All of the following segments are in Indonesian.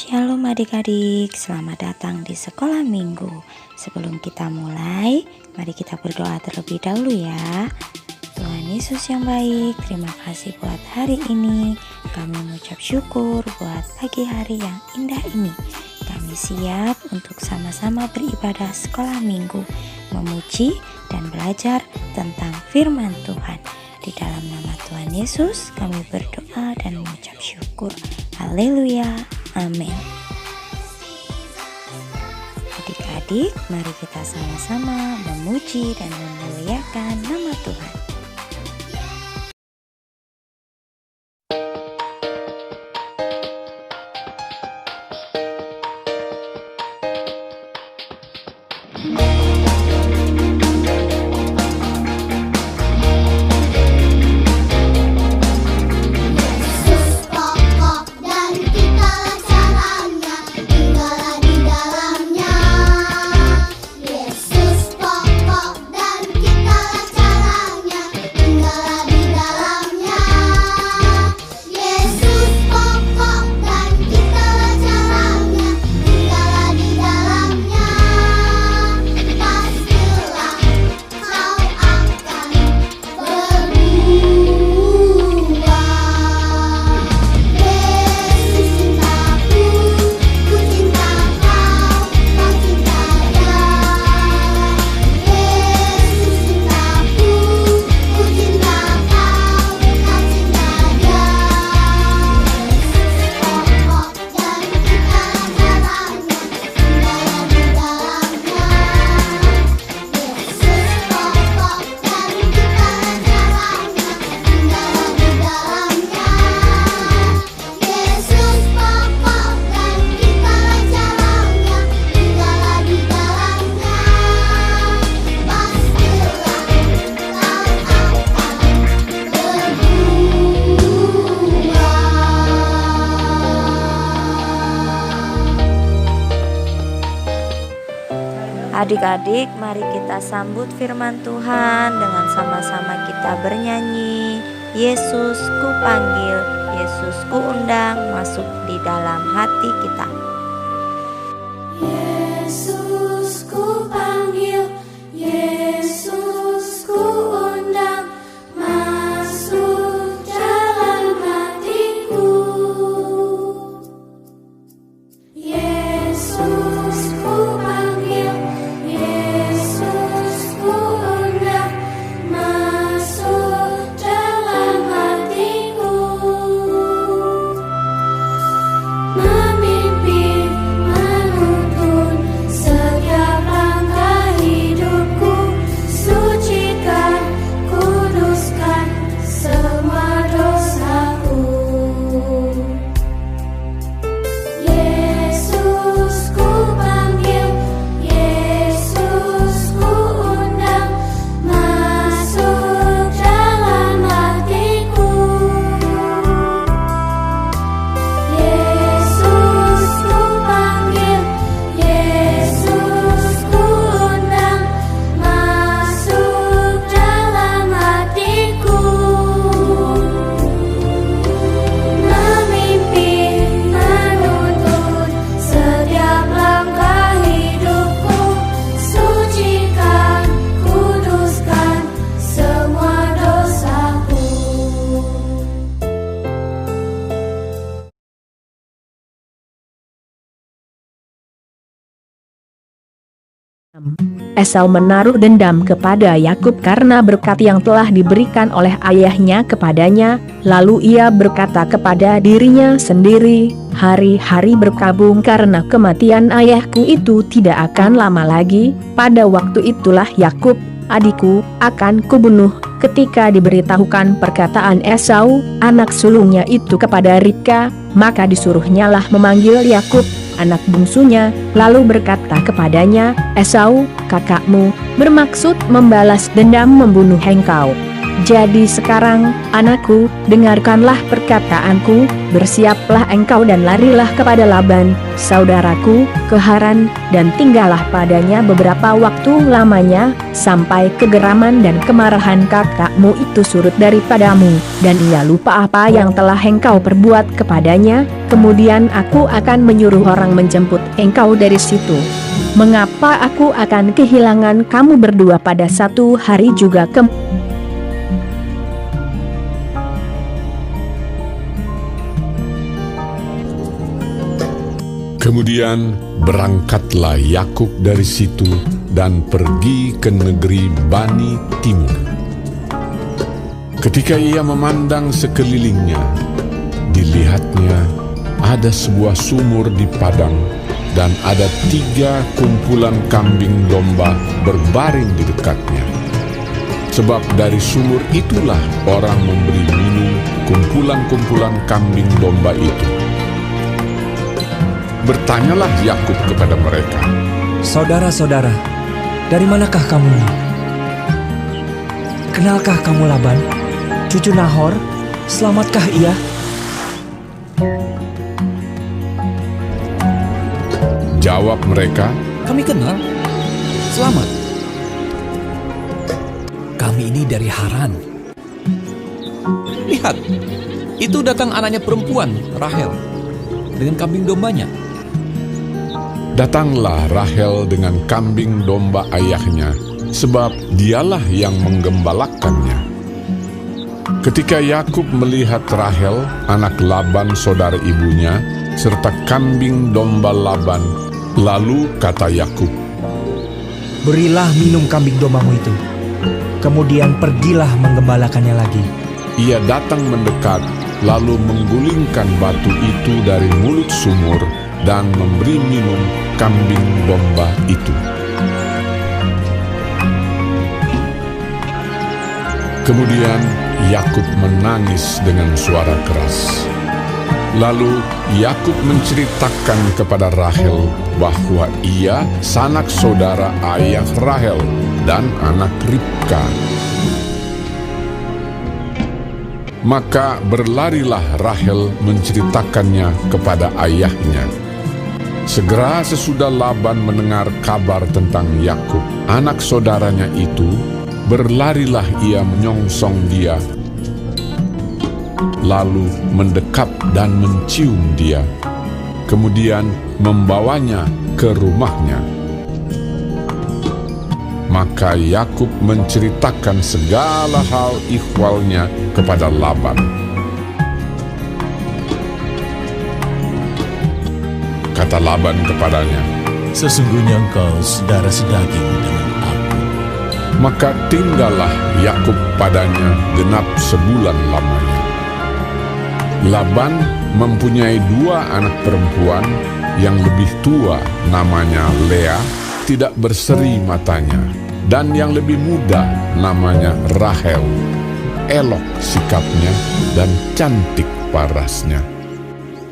Shalom adik-adik, selamat datang di sekolah minggu. Sebelum kita mulai, mari kita berdoa terlebih dahulu ya. Tuhan Yesus yang baik, terima kasih buat hari ini. Kami mengucap syukur buat pagi hari yang indah ini. Kami siap untuk sama-sama beribadah sekolah minggu, memuji dan belajar tentang firman Tuhan. Di dalam nama Tuhan Yesus, kami berdoa dan mengucap syukur. Haleluya. Amin. Adik-adik, mari kita sama-sama memuji dan memuliakan nama Tuhan. Adik-adik, mari kita sambut firman Tuhan dengan sama-sama kita bernyanyi. Yesus ku panggil, Yesus ku undang masuk di dalam hati kita. Yesus ku panggil, Yesus ku undang masuk dalam hatiku. Yesus ku panggil, Yesus ku undang masuk dalam hatiku. Memimpin, menuntun setiap langkah hidupku. Sucikan, kuduskan semua dosaku. Yesus ku panggil, Yesus ku undang masuk dalam hatiku. Yesus ku panggil, Yesus ku undang masuk dalam hatiku. Memimpin, menuntun setiap langkah hidupku. Sucikan, kuduskan semua dosaku. Esau menaruh dendam kepada Yakub karena berkat yang telah diberikan oleh ayahnya kepadanya. Lalu ia berkata kepada dirinya sendiri, "Hari-hari berkabung karena kematian ayahku itu tidak akan lama lagi. Pada waktu itulah Yakub, adikku, akan kubunuh." Ketika diberitahukan perkataan Esau, anak sulungnya itu kepada Ribka, maka disuruhnyalah memanggil Yakub, anak bungsunya, lalu berkata kepadanya, "Esau, kakakmu, bermaksud membalas dendam membunuh engkau. Jadi sekarang, anakku, dengarkanlah perkataanku, bersiaplah engkau dan larilah kepada Laban, saudaraku, ke Haran, dan tinggallah padanya beberapa waktu lamanya, sampai kegeraman dan kemarahan kakakmu itu surut daripadamu, dan ia lupa apa yang telah engkau perbuat kepadanya, kemudian aku akan menyuruh orang menjemput engkau dari situ. Mengapa aku akan kehilangan kamu berdua pada satu hari juga Kemudian berangkatlah Yakub dari situ dan pergi ke negeri Bani Timur. Ketika ia memandang sekelilingnya, dilihatnya ada sebuah sumur di padang dan ada 3 kumpulan kambing domba berbaring di dekatnya. Sebab dari sumur itulah orang memberi minum kumpulan-kumpulan kambing domba itu. Bertanyalah Yakub kepada mereka, "Saudara-saudara, dari manakah kamu? Kenalkah kamu Laban, cucu Nahor? Selamatkah ia?" Jawab mereka, "Kami kenal. Selamat. Kami ini dari Haran. Lihat, itu datang anaknya perempuan, Rahel, dengan kambing dombanya." Datanglah Rahel dengan kambing domba ayahnya, sebab dialah yang menggembalakannya. Ketika Yakub melihat Rahel, anak Laban saudara ibunya, serta kambing domba Laban, lalu kata Yakub, "Berilah minum kambing dombamu itu, kemudian pergilah menggembalakannya lagi." Ia datang mendekat, lalu menggulingkan batu itu dari mulut sumur dan memberi minum kambing domba itu. Kemudian Yakub menangis dengan suara keras. Lalu Yakub menceritakan kepada Rahel bahwa ia sanak saudara ayah Rahel dan anak Ribka. Maka berlarilah Rahel menceritakannya kepada ayahnya. Segera sesudah Laban mendengar kabar tentang Yakub, anak saudaranya itu, berlarilah ia menyongsong dia, lalu mendekap dan mencium dia, kemudian membawanya ke rumahnya. Maka Yakub menceritakan segala hal ihwalnya kepada Laban. Kata Laban kepadanya, "Sesungguhnya engkau saudara sedaging dengan aku." Maka tinggallah Yakub padanya genap sebulan lamanya. Laban mempunyai 2 anak perempuan, yang lebih tua namanya Lea, tidak berseri matanya, dan yang lebih muda namanya Rahel, elok sikapnya dan cantik parasnya.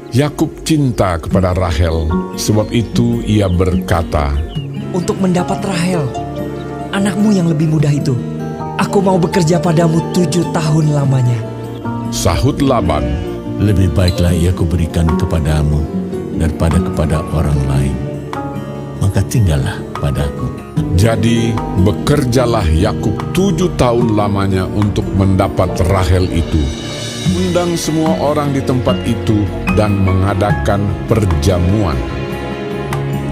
Yakub cinta kepada Rahel, sebab itu ia berkata, "Untuk mendapat Rahel, anakmu yang lebih muda itu, aku mau bekerja padamu 7 tahun lamanya." Sahut Laban, "Lebih baiklah ia kuberikan kepadamu daripada kepada orang lain. Maka tinggallah padaku." Jadi bekerjalah Yakub 7 tahun lamanya untuk mendapat Rahel itu. Undang semua orang di tempat itu dan mengadakan perjamuan.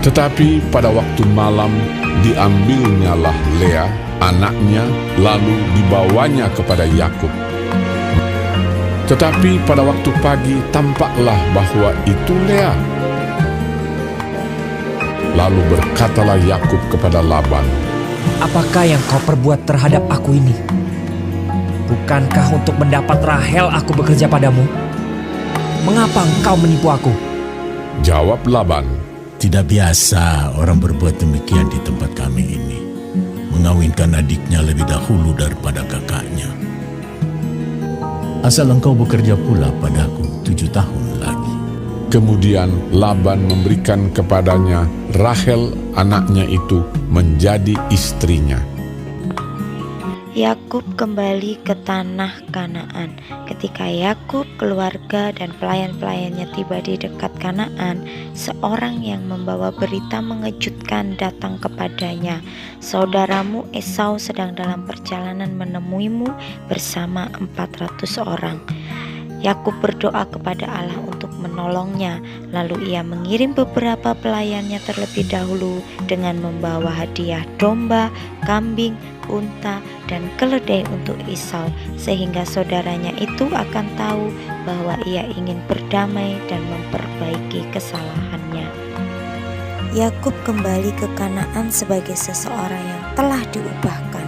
Tetapi pada waktu malam diambilnyalah Lea, anaknya, lalu dibawanya kepada Yakub. Tetapi pada waktu pagi tampaklah bahwa itu Lea. Lalu berkatalah Yakub kepada Laban, "Apakah yang kau perbuat terhadap aku ini? Bukankah untuk mendapat Rahel aku bekerja padamu? Mengapa engkau menipu aku?" Jawab Laban, Tidak biasa orang berbuat demikian di tempat kami ini, mengawinkan adiknya lebih dahulu daripada kakaknya. Asal engkau bekerja pula padaku 7 tahun lagi. Kemudian Laban memberikan kepadanya Rahel anaknya itu menjadi istrinya. Yakub kembali ke tanah Kanaan. Ketika Yakub, keluarga, dan pelayan-pelayannya tiba di dekat Kanaan, seorang yang membawa berita mengejutkan datang kepadanya. Saudaramu Esau sedang dalam perjalanan menemuimu bersama 400 orang. Yakub berdoa kepada Allah untuk menolongnya, lalu ia mengirim beberapa pelayannya terlebih dahulu dengan membawa hadiah domba, kambing, unta, dan keledai untuk Esau, sehingga saudaranya itu akan tahu bahwa ia ingin berdamai dan memperbaiki kesalahannya. Yakub kembali ke Kanaan sebagai seseorang yang telah diubahkan.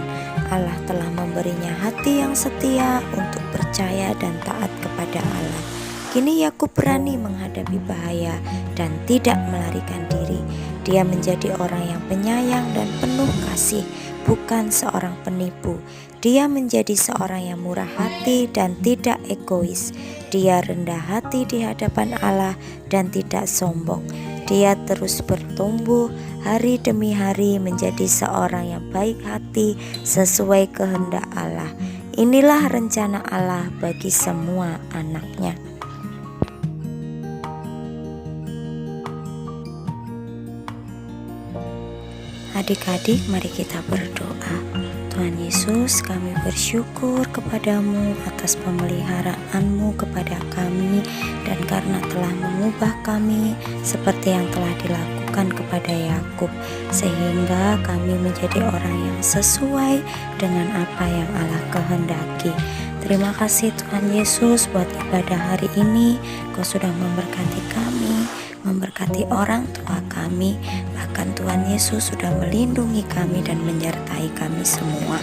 Allah telah memberinya hati yang setia untuk percaya dan taat kepada Allah. Kini Yakub berani menghadapi bahaya dan tidak melarikan diri. Dia menjadi orang yang penyayang dan penuh kasih, bukan seorang penipu. Dia menjadi seorang yang murah hati dan tidak egois. Dia rendah hati di hadapan Allah dan tidak sombong. Dia terus bertumbuh hari demi hari menjadi seorang yang baik hati sesuai kehendak Allah. Inilah rencana Allah bagi semua anaknya. Adik-adik, mari kita berdoa. Tuhan Yesus, kami bersyukur kepadamu atas pemeliharaanmu kepada kami dan karena telah mengubah kami seperti yang telah dilakukan kepada Yakub, sehingga kami menjadi orang yang sesuai dengan apa yang Allah kehendaki. Terima kasih Tuhan Yesus buat ibadah hari ini. Kau sudah memberkati kami, memberkati orang tua kami, bahkan Tuhan Yesus sudah melindungi kami dan menyertai kami semua.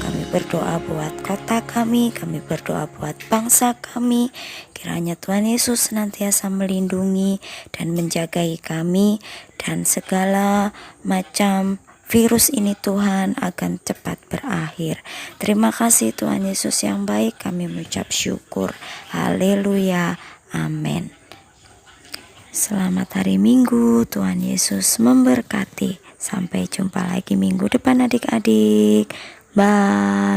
Kami berdoa buat kota kami berdoa buat bangsa kami. Kiranya Tuhan Yesus senantiasa melindungi dan menjagai kami, dan segala macam virus ini Tuhan akan cepat berakhir. Terima kasih Tuhan Yesus yang baik, kami mengucap syukur. Haleluya, amin. Selamat hari Minggu, Tuhan Yesus memberkati. Sampai jumpa lagi minggu depan adik-adik. Bye.